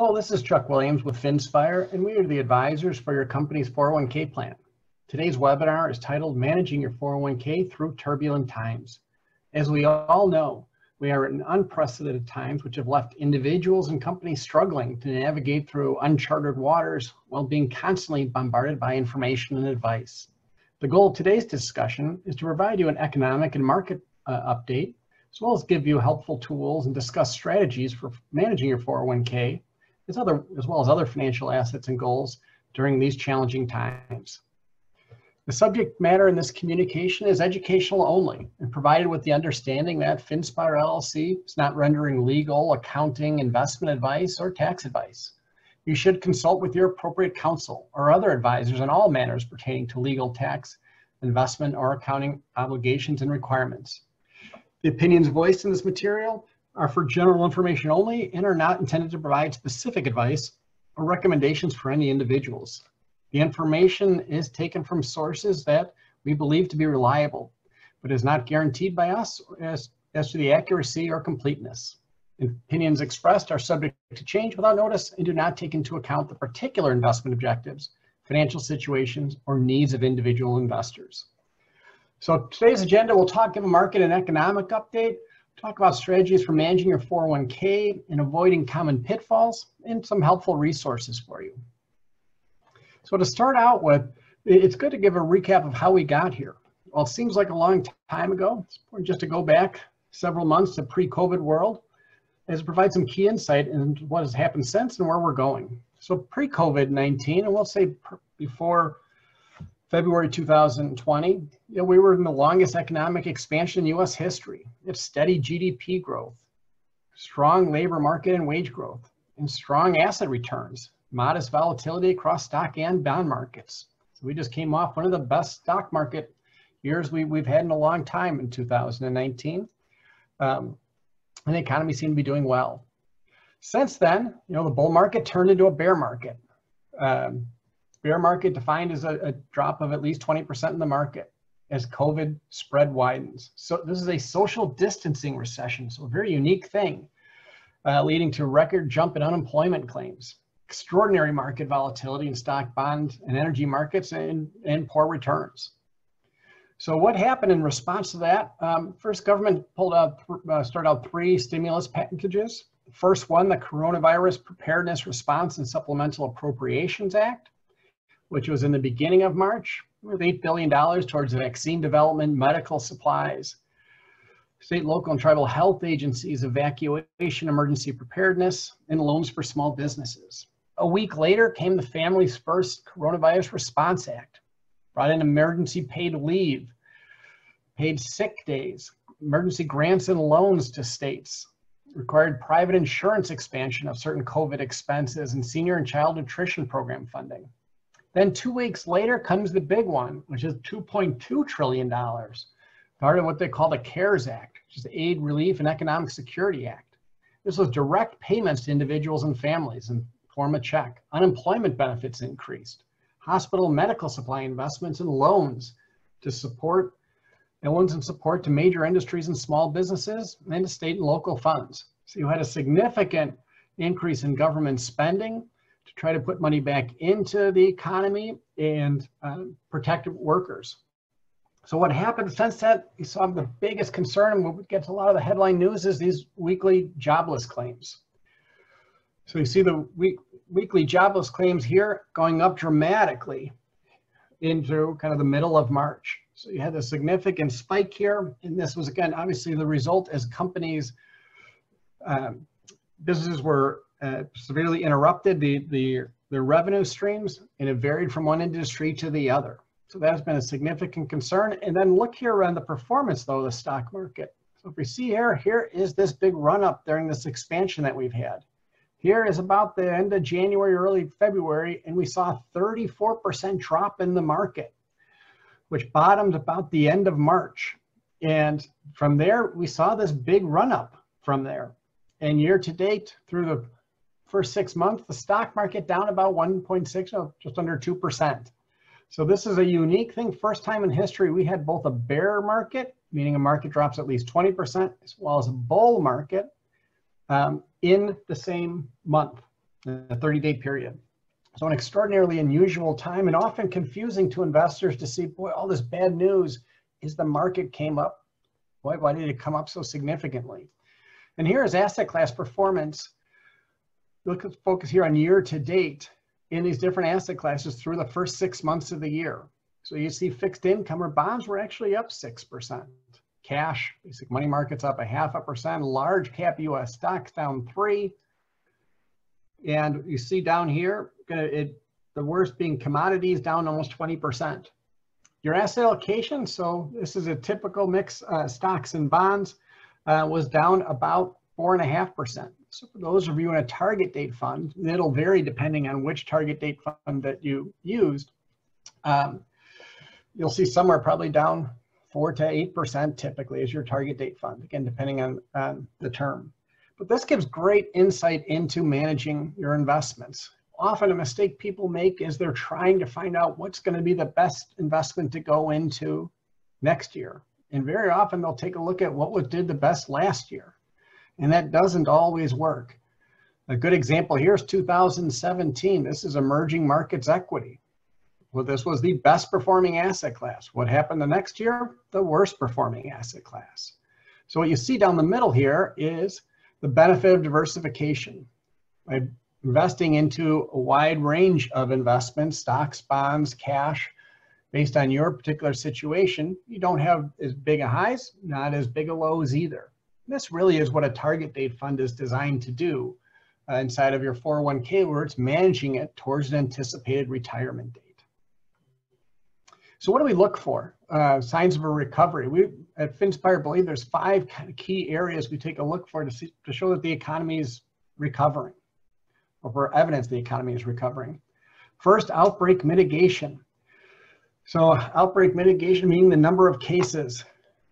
Hello, this is Chuck Williams with Finspire, and we are the advisors for your company's 401k plan. Today's webinar is titled Managing Your 401k Through Turbulent Times. As we all know, we are in unprecedented times which have left individuals and companies struggling to navigate through uncharted waters while being constantly bombarded by information and advice. The goal of today's discussion is to provide you an economic and market update, as well as give you helpful tools and discuss strategies for managing your 401k, as well as other financial assets and goals during these challenging times. The subject matter in this communication is educational only and provided with the understanding that Finspire LLC is not rendering legal, accounting, investment advice, or tax advice. You should consult with your appropriate counsel or other advisors on all matters pertaining to legal, tax, investment, or accounting obligations and requirements. The opinions voiced in this material are for general information only and are not intended to provide specific advice or recommendations for any individuals. The information is taken from sources that we believe to be reliable, but is not guaranteed by us as to the accuracy or completeness. Opinions expressed are subject to change without notice and do not take into account the particular investment objectives, financial situations, or needs of individual investors. So today's agenda, we'll give a market and economic update, talk about strategies for managing your 401k and avoiding common pitfalls, and some helpful resources for you. So to start out with, it's good to give a recap of how we got here. Well, it seems like a long time ago. It's important just to go back several months to pre-COVID world, as it provides some key insight into what has happened since and where we're going. So pre-COVID-19, and we'll say before February 2020, we were in the longest economic expansion in U.S. history. It's steady GDP growth, strong labor market and wage growth, and strong asset returns, modest volatility across stock and bond markets. So we just came off one of the best stock market years we've had in a long time in 2019. And the economy seemed to be doing well. Since then, the bull market turned into a bear market. Bear market defined as a drop of at least 20% in the market as COVID spread widens. So this is a social distancing recession, so a very unique thing, leading to record jump in unemployment claims, extraordinary market volatility in stock, bond, and energy markets, and poor returns. So what happened in response to that? First, government started out 3 stimulus packages. The first one, the Coronavirus Preparedness Response and Supplemental Appropriations Act, which was in the beginning of March, with $8 billion towards vaccine development, medical supplies, state, local, and tribal health agencies, evacuation, emergency preparedness, and loans for small businesses. A week later came the Families First Coronavirus Response Act, brought in emergency paid leave, paid sick days, emergency grants and loans to states, required private insurance expansion of certain COVID expenses, and senior and child nutrition program funding. Then 2 weeks later comes the big one, which is $2.2 trillion, part of what they call the CARES Act, which is the Aid, Relief, and Economic Security Act. This was direct payments to individuals and families in form of check. Unemployment benefits increased. Hospital medical supply investments and loans and support to major industries and small businesses and to state and local funds. So you had a significant increase in government spending to try to put money back into the economy and protect workers. So what happened since that, you saw the biggest concern, and we'll get to a lot of the headline news, is these weekly jobless claims. So you see the weekly jobless claims here going up dramatically into kind of the middle of March. So you had a significant spike here, and this was, again, obviously the result as companies, businesses were severely interrupted, their revenue streams, and it varied from one industry to the other. So that has been a significant concern. And then look here on the performance, though, of the stock market. So if we see here is this big run up during this expansion that we've had. Here is about the end of January, early February, and we saw a 34% drop in the market, which bottomed about the end of March. And from there, we saw this big run up from there. And year to date, through the first 6 months, the stock market down about 1.6, just under 2%. So this is a unique thing. First time in history, we had both a bear market, meaning a market drops at least 20%, as well as a bull market in the same month. in a 30-day period. So an extraordinarily unusual time and often confusing to investors to see, boy, all this bad news is the market came up. Boy, why did it come up so significantly? And here is asset class performance. Let's focus here on year to date in these different asset classes through the first 6 months of the year. So you see fixed income or bonds were actually up 6%. Cash, basic money markets up 0.5%. Large cap US stocks down 3%. And you see down here, the worst being commodities down almost 20%. Your asset allocation, so this is a typical mix, stocks and bonds, was down about 4.5%. So for those of you in a target date fund, it'll vary depending on which target date fund that you used. You'll see some are probably down 4 to 8% typically as your target date fund, again, depending on the term. But this gives great insight into managing your investments. Often a mistake people make is they're trying to find out what's going to be the best investment to go into next year. And very often they'll take a look at what did the best last year. And that doesn't always work. A good example here is 2017. This is emerging markets equity. Well, this was the best performing asset class. What happened the next year? The worst performing asset class. So what you see down the middle here is the benefit of diversification. By investing into a wide range of investments, stocks, bonds, cash, based on your particular situation, you don't have as big a highs, not as big a lows either. And this really is what a target date fund is designed to do inside of your 401k, where it's managing it towards an anticipated retirement date. So what do we look for? Signs of a recovery. We at Finspire believe there's 5 kind of key areas we take a look for to show that the economy is recovering, or for evidence the economy is recovering. First, outbreak mitigation. So outbreak mitigation meaning the number of cases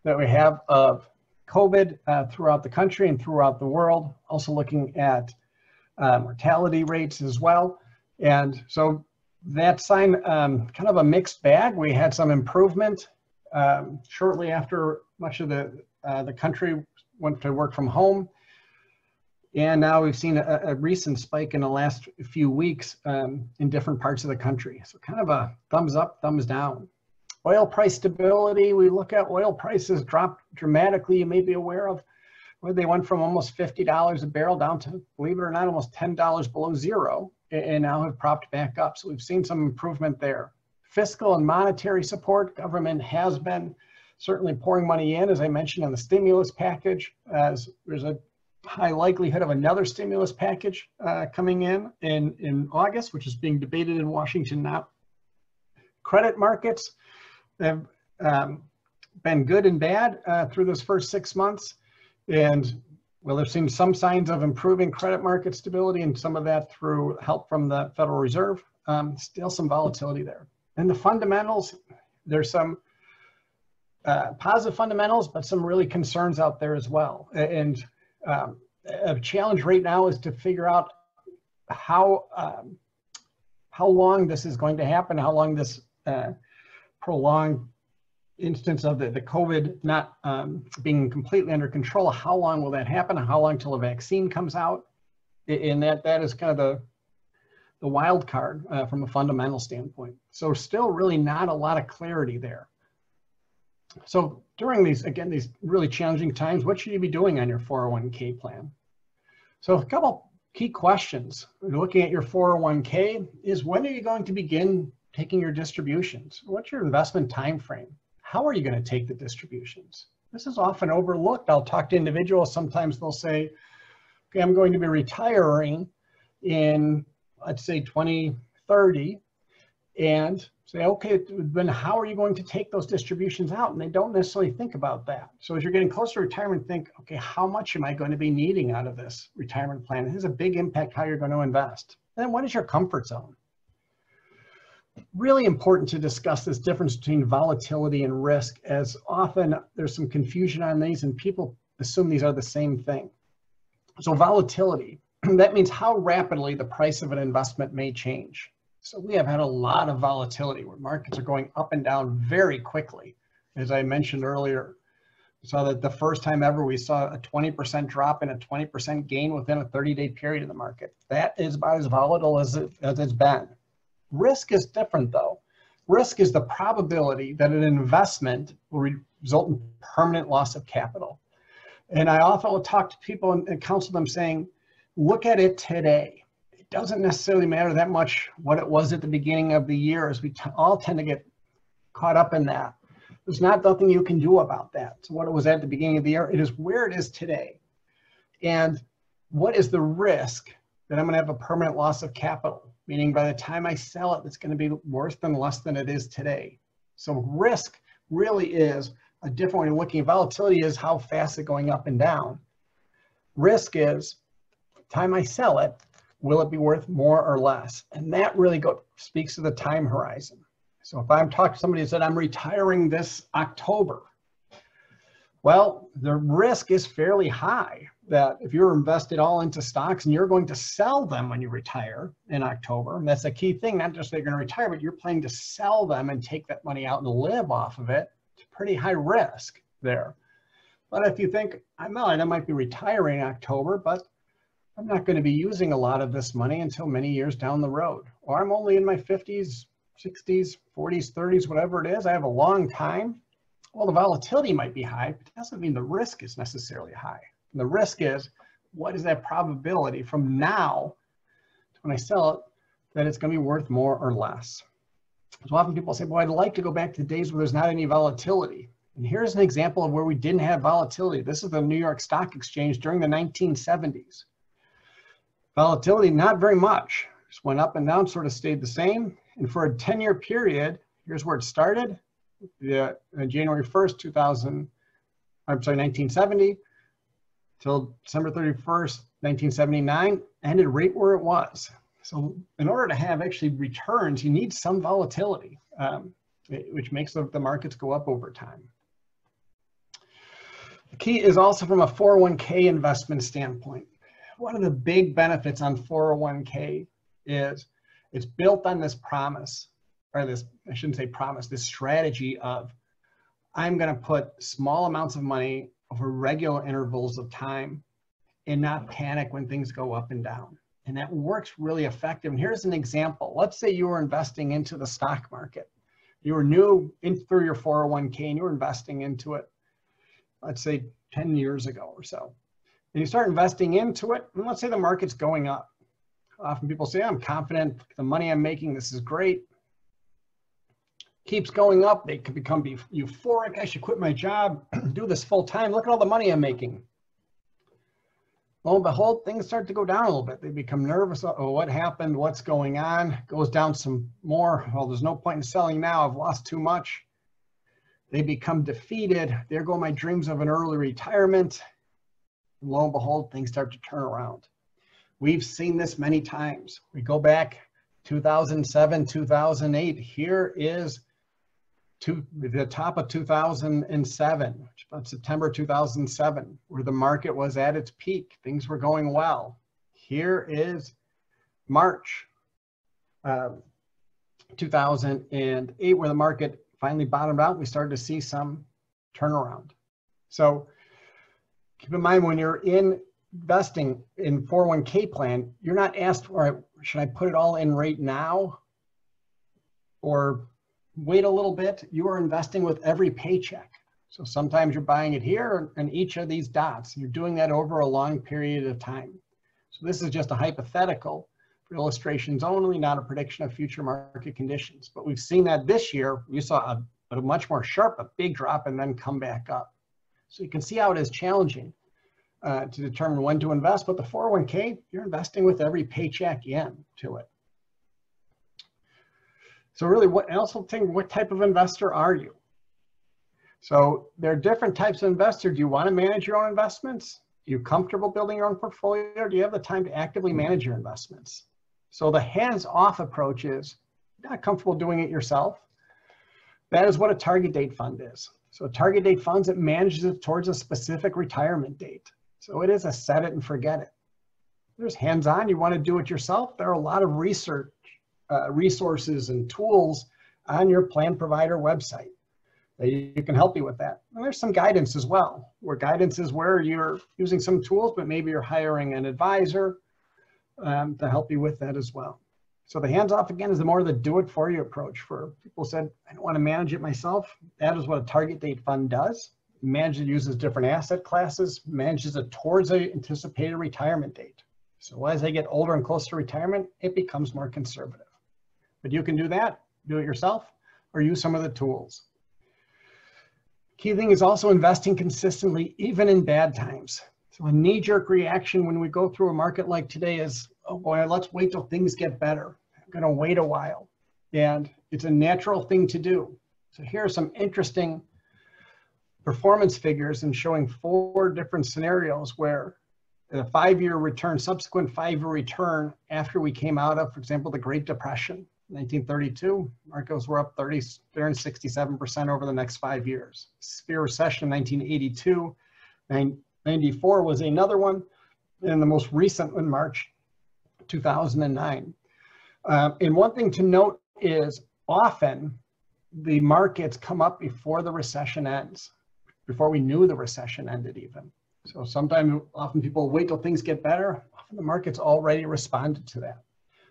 that we have of COVID throughout the country and throughout the world. Also looking at mortality rates as well. And so that sign, kind of a mixed bag. We had some improvement shortly after much of the country went to work from home. And now we've seen a recent spike in the last few weeks in different parts of the country. So kind of a thumbs up, thumbs down. Oil price stability, we look at oil prices dropped dramatically. You may be aware of where they went from almost $50 a barrel down to, believe it or not, almost $10 below zero, and now have propped back up. So we've seen some improvement there. Fiscal and monetary support, government has been certainly pouring money in, as I mentioned, on the stimulus package, as there's a high likelihood of another stimulus package coming in August, which is being debated in Washington now. Credit markets have been good and bad through this first 6 months. And well, they've seen some signs of improving credit market stability, and some of that through help from the Federal Reserve. Still some volatility there. And the fundamentals, there's some positive fundamentals, but some really concerns out there as well. And a challenge right now is to figure out how long this is going to happen, how long this prolonged instance of the COVID not being completely under control. How long will that happen? How long till a vaccine comes out? And that is kind of the wild card from a fundamental standpoint. So still really not a lot of clarity there. So during these really challenging times, what should you be doing on your 401k plan? So a couple key questions when you're looking at your 401k is, when are you going to begin taking your distributions? What's your investment time frame? How are you going to take the distributions? This is often overlooked. I'll talk to individuals. Sometimes they'll say, okay, I'm going to be retiring in, let's say, 2030, and say, okay, then how are you going to take those distributions out? And they don't necessarily think about that. So as you're getting closer to retirement, think, okay, how much am I going to be needing out of this retirement plan? It has a big impact how you're going to invest. And then what is your comfort zone? Really important to discuss this difference between volatility and risk, as often there's some confusion on these and people assume these are the same thing. So volatility, that means how rapidly the price of an investment may change. So we have had a lot of volatility where markets are going up and down very quickly. As I mentioned earlier, saw that the first time ever we saw a 20% drop and a 20% gain within a 30-day period in the market. That is about as volatile as it's been. Risk is different though. Risk is the probability that an investment will result in permanent loss of capital. And I often will talk to people and counsel them saying, look at it today. It doesn't necessarily matter that much what it was at the beginning of the year, as we all tend to get caught up in that. There's nothing you can do about that. So what it was at the beginning of the year, it is where it is today. And what is the risk that I'm going to have a permanent loss of capital? Meaning by the time I sell it, it's going to be worse than less than it is today. So risk really is a different way of looking at volatility. Is how fast it's going up and down. Risk is the time I sell it, will it be worth more or less? And that really speaks to the time horizon. So if I'm talking to somebody who said, I'm retiring this October, well, the risk is fairly high that if you're invested all into stocks and you're going to sell them when you retire in October, and that's a key thing, not just that you're going to retire, but you're planning to sell them and take that money out and live off of it, it's pretty high risk there. But if you think, I might be retiring in October, but I'm not going to be using a lot of this money until many years down the road, or I'm only in my 50s, 60s, 40s, 30s, whatever it is, I have a long time. Well, the volatility might be high, but it doesn't mean the risk is necessarily high. And the risk is, what is that probability from now to when I sell it that it's going to be worth more or less? So often people say, boy, I'd like to go back to the days where there's not any volatility. And here's an example of where we didn't have volatility. This is the New York Stock Exchange during the 1970s. Volatility, not very much. Just went up and down, sort of stayed the same. And for a 10-year period, here's where it started. January 1st, 1970, till December 31st, 1979, ended right where it was. So in order to have actually returns, you need some volatility, which makes the markets go up over time. The key is also from a 401k investment standpoint. One of the big benefits on 401k is it's built on this promise, or this, I shouldn't say promise, this strategy of I'm going to put small amounts of money over regular intervals of time and not panic when things go up and down. And that works really effective. And here's an example. Let's say you were investing into the stock market. You were new through your 401k and you were investing into it, let's say 10 years ago or so. And you start investing into it, and let's say the market's going up. Often people say, I'm confident, the money I'm making, this is great. Keeps going up, they could become euphoric. I should quit my job, do this full time. Look at all the money I'm making. Lo and behold, things start to go down a little bit. They become nervous. Oh, what happened? What's going on? Goes down some more. Well, there's no point in selling now. I've lost too much. They become defeated. There go my dreams of an early retirement. And lo and behold, things start to turn around. We've seen this many times. We go back 2007, 2008. Here is the top of 2007, about September 2007, where the market was at its peak. Things were going well. Here is March 2008, where the market finally bottomed out. We started to see some turnaround. So keep in mind, when you're investing in 401k plan, you're not asked, all right, should I put it all in right now or wait a little bit? You are investing with every paycheck. So sometimes you're buying it here and each of these dots. You're doing that over a long period of time. So this is just a hypothetical for illustrations only, not a prediction of future market conditions. But we've seen that this year. You saw a much more sharp, a big drop and then come back up. So you can see how it is challenging to determine when to invest. But the 401k, you're investing with every paycheck into it. So really, what type of investor are you? So there are different types of investors. Do you want to manage your own investments? Are you comfortable building your own portfolio? Or do you have the time to actively manage your investments? So the hands-off approach is you're not comfortable doing it yourself. That is what a target date fund is. So a target date fund, it manages it towards a specific retirement date. So it is a set it and forget it. There's hands-on, you want to do it yourself. There are a lot of resources and tools on your plan provider website. They can help you with that. And there's some guidance as well, where guidance is where you're using some tools, but maybe you're hiring an advisor to help you with that as well. So the hands-off, again, is the more the do-it-for-you approach. For people who said, I don't want to manage it myself, that is what a target date fund does. It uses different asset classes, manages it towards an anticipated retirement date. So as they get older and closer to retirement, it becomes more conservative. But you can do that, do it yourself, or use some of the tools. Key thing is also investing consistently, even in bad times. So a knee-jerk reaction when we go through a market like today is, oh boy, let's wait till things get better. I'm gonna wait a while. And it's a natural thing to do. So here are some interesting performance figures and showing 4 different scenarios where the 5-year return, subsequent 5-year return after we came out of, for example, the Great Depression, 1932, markets were up 367% over the next 5 years. Severe recession, 1982, 94 was another one, and the most recent one, March 2009. And one thing to note is often the markets come up before the recession ends, before we knew the recession ended even. So often people wait till things get better. Often the market's already responded to that.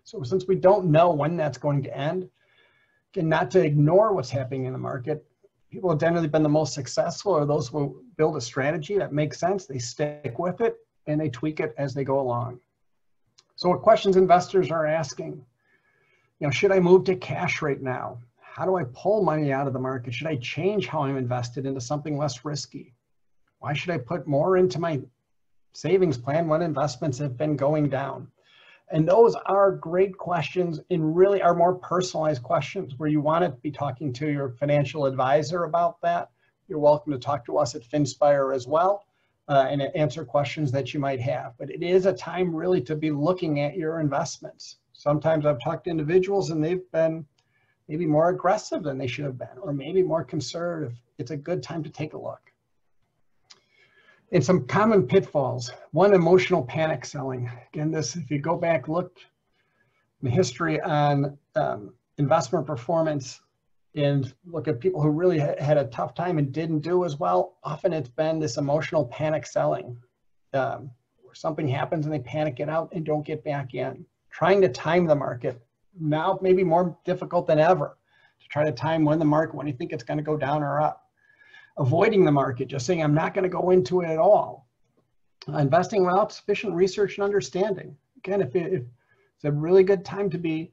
So since we don't know when that's going to end, again, not to ignore what's happening in the market, people have generally been the most successful or those who build a strategy that makes sense, they stick with it and they tweak it as they go along. So what questions investors are asking, should I move to cash right now? How do I pull money out of the market? Should I change how I'm invested into something less risky? Why should I put more into my savings plan when investments have been going down? And those are great questions and really are more personalized questions where you want to be talking to your financial advisor about that. You're welcome to talk to us at Finspire as well and answer questions that you might have. But it is a time really to be looking at your investments. Sometimes I've talked to individuals and they've been maybe more aggressive than they should have been, or maybe more conservative. It's a good time to take a look. And some common pitfalls. One, emotional panic selling. Again, this, if you go back, look in history on investment performance and look at people who really had a tough time and didn't do as well, often it's been this emotional panic selling, where something happens and they panic it out and don't get back in. Trying to time the market, now maybe more difficult than ever, to try to time when you think it's going to go down or up. Avoiding the market, just saying I'm not going to go into it at all. Investing without sufficient research and understanding. Again, if it's a really good time to be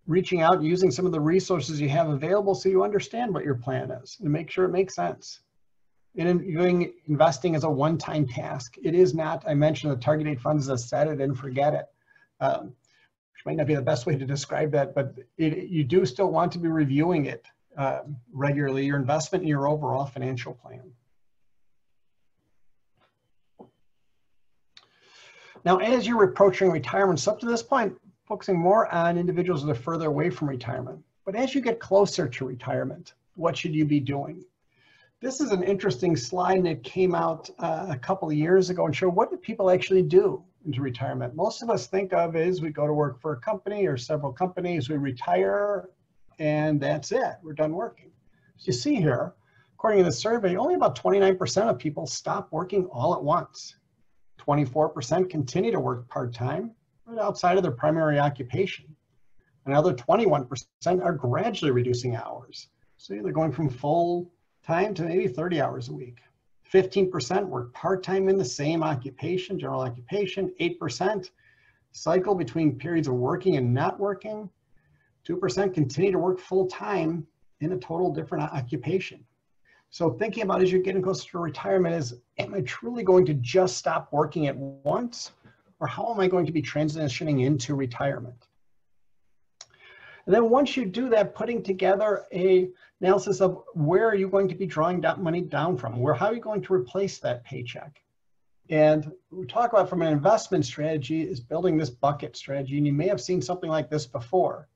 reaching out, using some of the resources you have available so you understand what your plan is and make sure it makes sense. Doing investing as a one-time task. It is not, I mentioned the target date funds is a set it and forget it. Which might not be the best way to describe that, but you do still want to be reviewing it regularly, your investment and your overall financial plan. Now, as you're approaching retirement, so up to this point, focusing more on individuals that are further away from retirement. But as you get closer to retirement, what should you be doing? This is an interesting slide that came out a couple of years ago and showed what do people actually do into retirement. Most of us think of is we go to work for a company or several companies, we retire, and that's it, we're done working. As you see here, according to the survey, only about 29% of people stop working all at once. 24% continue to work part-time, but outside of their primary occupation. Another 21% are gradually reducing hours. So they're going from full-time to maybe 30 hours a week. 15% work part-time in the same occupation, general occupation. 8% cycle between periods of working and not working. 2% continue to work full-time in a total different occupation. So thinking about as you're getting closer to retirement is, am I truly going to just stop working at once? Or how am I going to be transitioning into retirement? And then once you do that, putting together an analysis of where are you going to be drawing money down from? How are you going to replace that paycheck? And we talk about from an investment strategy is building this bucket strategy. And you may have seen something like this before.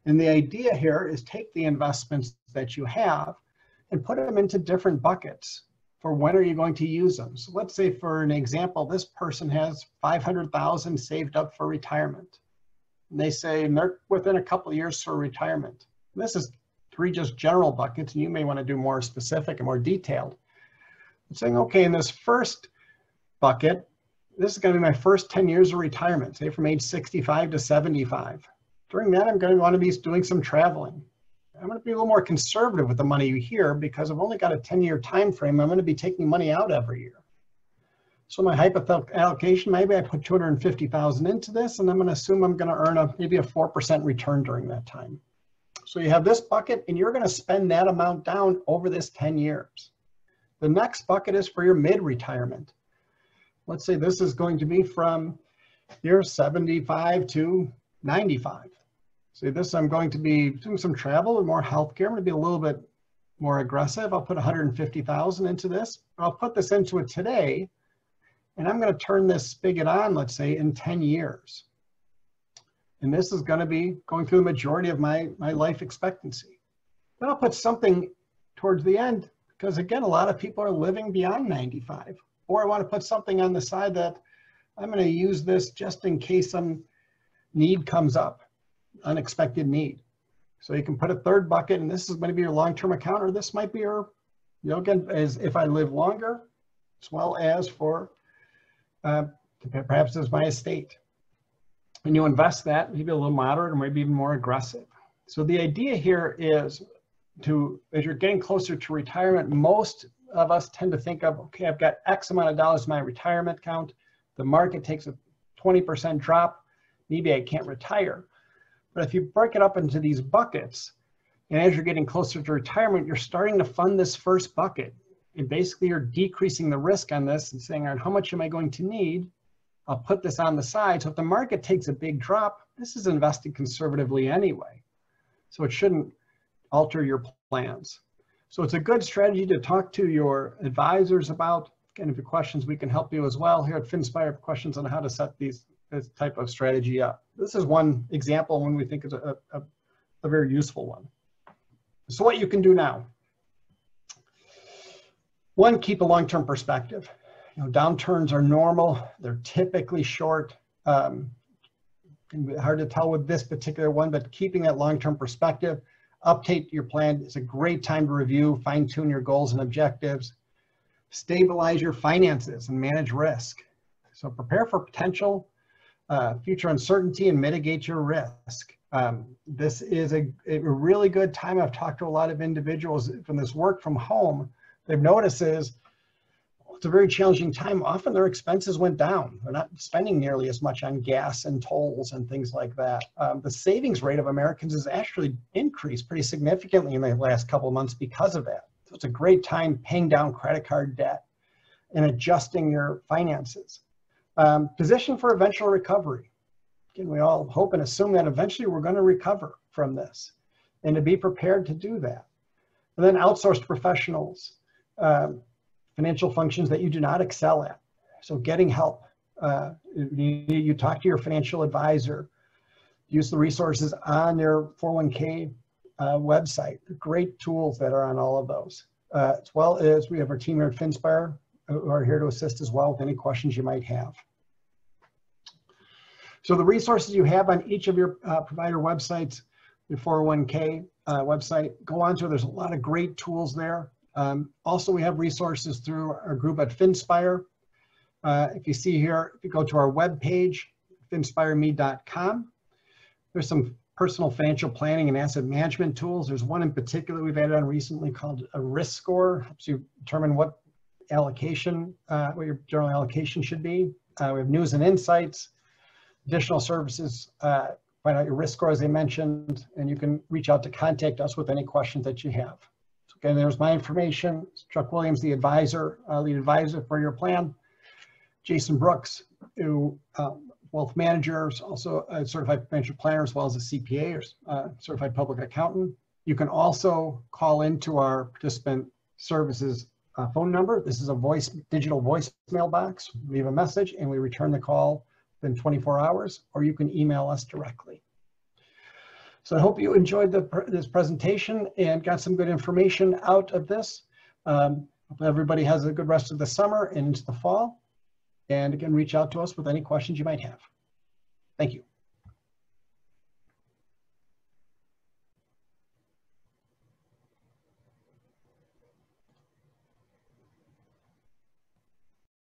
And the idea here is take the investments that you have and put them into different buckets for when are you going to use them. So let's say for an example, this person has $500,000 saved up for retirement. And they say they're within a couple of years for retirement. And this is 3 just general buckets, and you may want to do more specific and more detailed. I'm saying, okay, in this first bucket, this is going to be my first 10 years of retirement, say from age 65 to 75. During that, I'm going to want to be doing some traveling. I'm going to be a little more conservative with the money here because I've only got a 10-year time frame. I'm going to be taking money out every year. So my hypothetical allocation, maybe I put $250,000 into this, and I'm going to assume I'm going to earn maybe a 4% return during that time. So you have this bucket, and you're going to spend that amount down over this 10 years. The next bucket is for your mid-retirement. Let's say this is going to be from year 75 to 95. So this, I'm going to be doing some travel and more healthcare. I'm going to be a little bit more aggressive. I'll put $150,000 into this. I'll put this into it today, and I'm going to turn this spigot on, let's say, in 10 years. And this is going to be going through the majority of my life expectancy. Then I'll put something towards the end, because again, a lot of people are living beyond 95. Or I want to put something on the side that I'm going to use this just in case some need comes up, unexpected need. So you can put a third bucket, and this is going to be your long-term account, or this might be your, again, as if I live longer, as well as for perhaps as my estate. And you invest that, maybe a little moderate or maybe even more aggressive. So the idea here is as you're getting closer to retirement, most of us tend to think of, okay, I've got X amount of dollars in my retirement account. The market takes a 20% drop. Maybe I can't retire. But if you break it up into these buckets, and as you're getting closer to retirement, you're starting to fund this first bucket. And basically you're decreasing the risk on this and saying, all right, how much am I going to need? I'll put this on the side. So if the market takes a big drop, this is invested conservatively anyway. So it shouldn't alter your plans. So it's a good strategy to talk to your advisors about. Again, if you have questions, we can help you as well. Here at Finspire, questions on how to set this type of strategy up. This is one example when we think is a very useful one. So what you can do now. One, keep a long-term perspective. Downturns are normal. They're typically short. Hard to tell with this particular one, but keeping that long-term perspective, update your plan. It's a great time to review, fine-tune your goals and objectives, stabilize your finances and manage risk. So prepare for potential future uncertainty and mitigate your risk. This is a really good time. I've talked to a lot of individuals from this work from home. They've noticed is it's a very challenging time. Often their expenses went down. They're not spending nearly as much on gas and tolls and things like that. The savings rate of Americans has actually increased pretty significantly in the last couple of months because of that. So it's a great time paying down credit card debt and adjusting your finances. Position for eventual recovery. Again, we all hope and assume that eventually we're going to recover from this, and to be prepared to do that. And then outsourced professionals. Financial functions that you do not excel at. So getting help. You talk to your financial advisor. Use the resources on their 401k website. Great tools that are on all of those. As well as we have our team here at Finspire who are here to assist as well with any questions you might have. So the resources you have on each of your provider websites, your 401k website, go on to. There's a lot of great tools there. Also, we have resources through our group at Finspire. If you see here, if you go to our webpage, finspireme.com, there's some personal financial planning and asset management tools. There's one in particular we've added on recently called a risk score. Helps you determine what allocation, what your general allocation should be. We have news and insights, additional services, find out your risk score as I mentioned, and you can reach out to contact us with any questions that you have. Okay, there's my information. Chuck Williams, the advisor, lead advisor for your plan. Jason Brooks, who wealth managers, also a certified financial planner, as well as a CPA or certified public accountant. You can also call into our participant services phone number. This is a digital voicemail box. Leave a message and we return the call within 24 hours, or you can email us directly. So I hope you enjoyed this presentation and got some good information out of this. Hope everybody has a good rest of the summer and into the fall. And again, reach out to us with any questions you might have. Thank you.